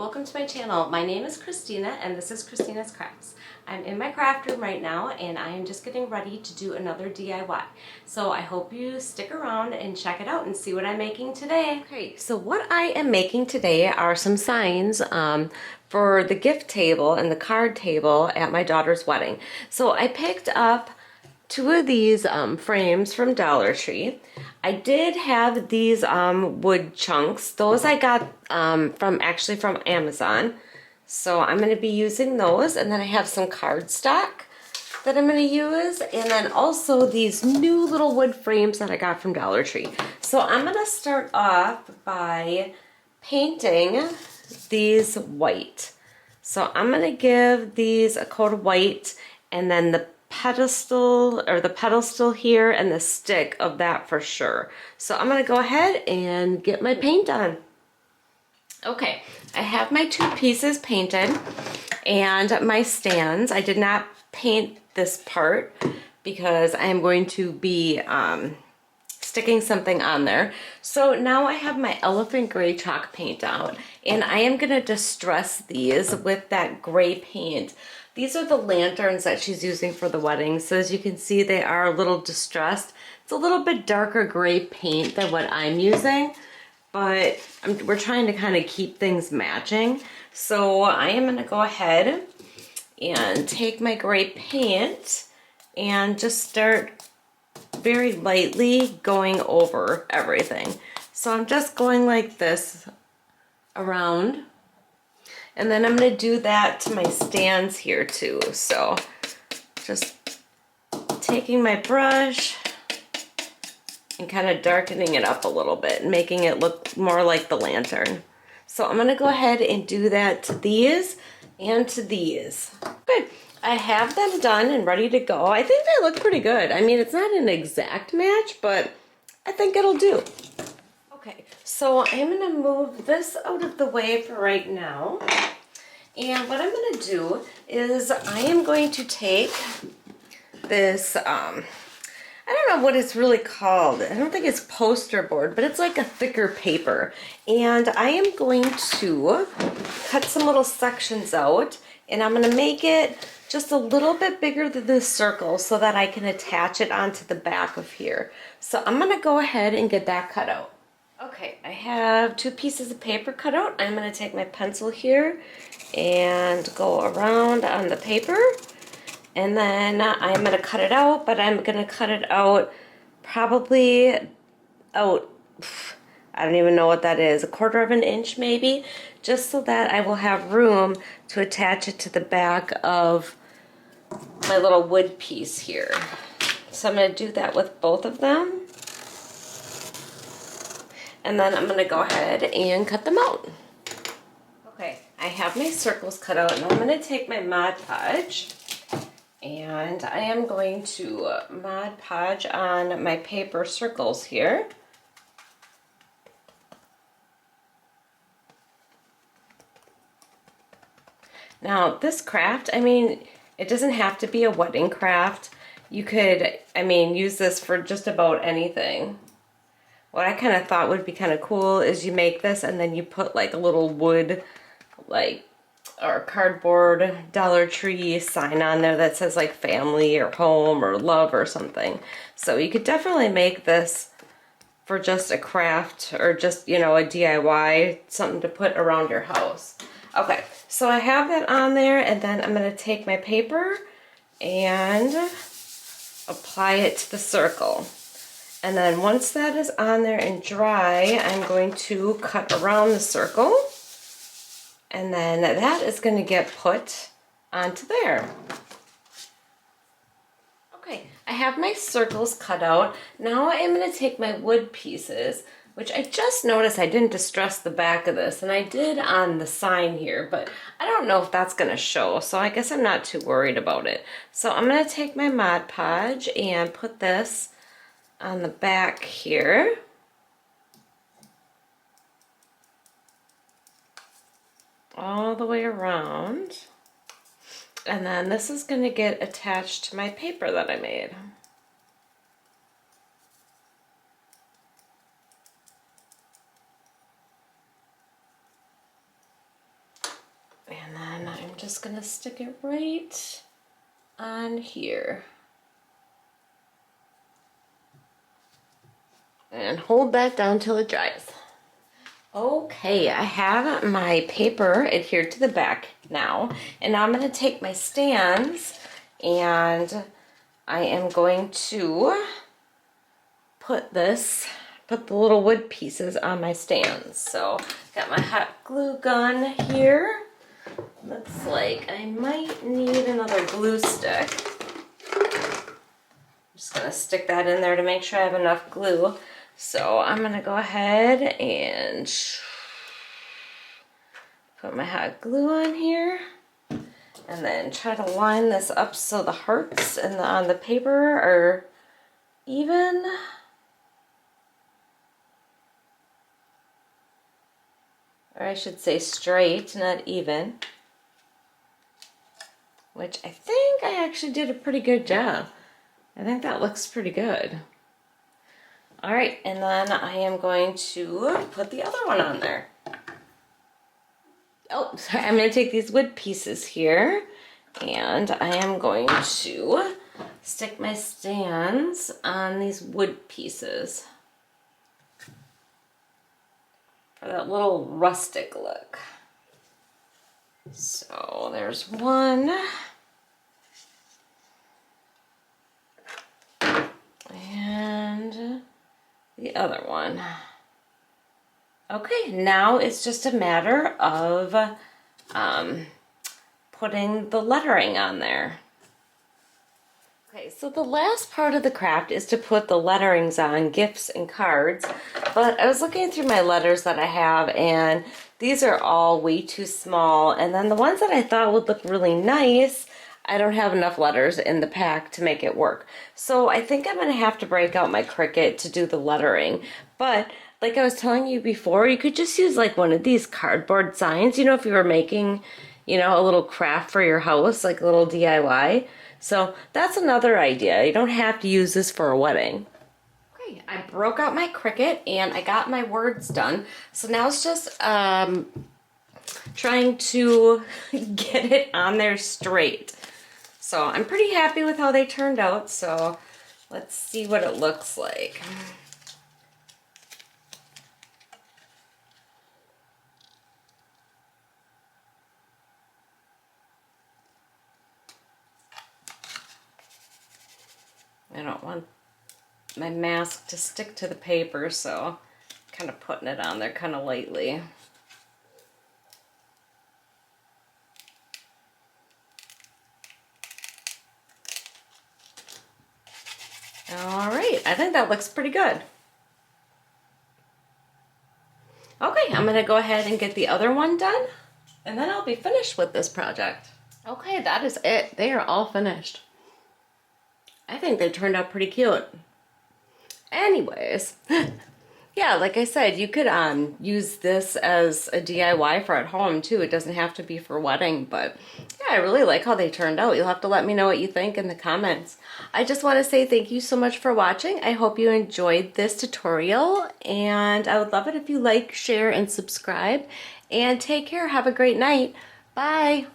welcome to my channel. My name is Christina and this is Christina's Crafts. I'm in my craft room right now and I am just getting ready to do another DIY. So I hope you stick around and check it out and see what I'm making today. Okay, so what I am making today are some signs for the gift table and the card table at my daughter's wedding. So I picked up two of these frames from Dollar Tree. I did have these wood chunks. Those I got from Amazon. So I'm going to be using those. And then I have some cardstock that I'm going to use. And then also these new little wood frames that I got from Dollar Tree. So I'm going to start off by painting these white. So I'm going to give these a coat of white, and then the pedestal here and the stick of that for sure. So I'm gonna go ahead and get my paint on. Okay, I have my two pieces painted and my stands. I did not paint this part because I am going to be sticking something on there. So now I have my elephant gray chalk paint out, and I am gonna distress these with that gray paint. These are the lanterns that she's using for the wedding. So as you can see, they are a little distressed. It's a little bit darker gray paint than what I'm using, but we're trying to kind of keep things matching. So I am gonna go ahead and take my gray paint and just start very lightly going over everything. So I'm just going like this around. And then I'm going to do that to my stands here too. So just taking my brush and kind of darkening it up a little bit and making it look more like the lantern. So I'm going to go ahead and do that to these and to these. Good. I have them done and ready to go. I think they look pretty good. I mean, it's not an exact match, but I think it'll do. Okay, so I'm going to move this out of the way for right now. And what I'm going to do is I am going to take this, I don't know what it's really called. I don't think it's poster board, but it's like a thicker paper. And I am going to cut some little sections out, and I'm going to make it just a little bit bigger than this circle so that I can attach it onto the back of here. So I'm going to go ahead and get that cut out. Okay, I have two pieces of paper cut out. I'm going to take my pencil here and go around on the paper, and then I'm going to cut it out, but I'm going to cut it out probably out, I don't even know what that is, 1/4 of an inch maybe, just so that I will have room to attach it to the back of my little wood piece here. So I'm going to do that with both of them. And then I'm going to go ahead and cut them out. Okay, I have my circles cut out, and I'm going to take my Mod Podge, and I am going to Mod Podge on my paper circles here. Now this craft, I mean, it doesn't have to be a wedding craft. You could, I mean, use this for just about anything. What I kind of thought would be kind of cool is you make this and then you put like a little wood, like, or cardboard Dollar Tree sign on there that says like family or home or love or something. So you could definitely make this for just a craft or just, you know, a DIY, something to put around your house. Okay, so I have that on there, and then I'm going to take my paper and apply it to the circle. And then once that is on there and dry, I'm going to cut around the circle. And then that is going to get put onto there. Okay, I have my circles cut out. Now I'm going to take my wood pieces, which I just noticed I didn't distress the back of this, and I did on the sign here, but I don't know if that's going to show, so I guess I'm not too worried about it. So I'm going to take my Mod Podge and put this on the back here. All the way around. And then this is going to get attached to my paper that I made. just gonna stick it right on here. And hold that down till it dries. Okay, I have my paper adhered to the back now, and now I'm going to take my stands and I am going to put the little wood pieces on my stands. So, got my hot glue gun here. Looks like I might need another glue stick. I'm just going to stick that in there to make sure I have enough glue. So I'm gonna go ahead and put my hot glue on here and then try to line this up so the hearts on the paper are even. Or I should say straight, not even. Which I think I actually did a pretty good job. I think that looks pretty good. All right, and then I am going to put the other one on there. Oh, sorry, I'm going to take these wood pieces here, and I am going to stick my stands on these wood pieces for that little rustic look. So there's one. And the other one. Okay, now it's just a matter of putting the lettering on there. Okay, so the last part of the craft is to put the letterings on gifts and cards, but I was looking through my letters that I have, and these are all way too small, and then the ones that I thought would look really nice, I don't have enough letters in the pack to make it work. So I think I'm going to have to break out my Cricut to do the lettering. But like I was telling you before, you could just use like one of these cardboard signs, you know, if you were making, you know, a little craft for your house, like a little DIY. So that's another idea. You don't have to use this for a wedding. Okay, I broke out my Cricut and I got my words done. So now it's just trying to get it on there straight. So I'm pretty happy with how they turned out, so let's see what it looks like. I don't want my mask to stick to the paper, so I'm kind of putting it on there kind of lightly. All right, I think that looks pretty good. Okay, I'm gonna go ahead and get the other one done, and then I'll be finished with this project. Okay, that is it. They are all finished. I think they turned out pretty cute. Anyways, yeah, like I said, you could use this as a DIY for at home too. It doesn't have to be for wedding, but yeah, I really like how they turned out. You'll have to let me know what you think in the comments. I just want to say thank you so much for watching. I hope you enjoyed this tutorial, and I would love it if you like, share, and subscribe. And take care. Have a great night. Bye.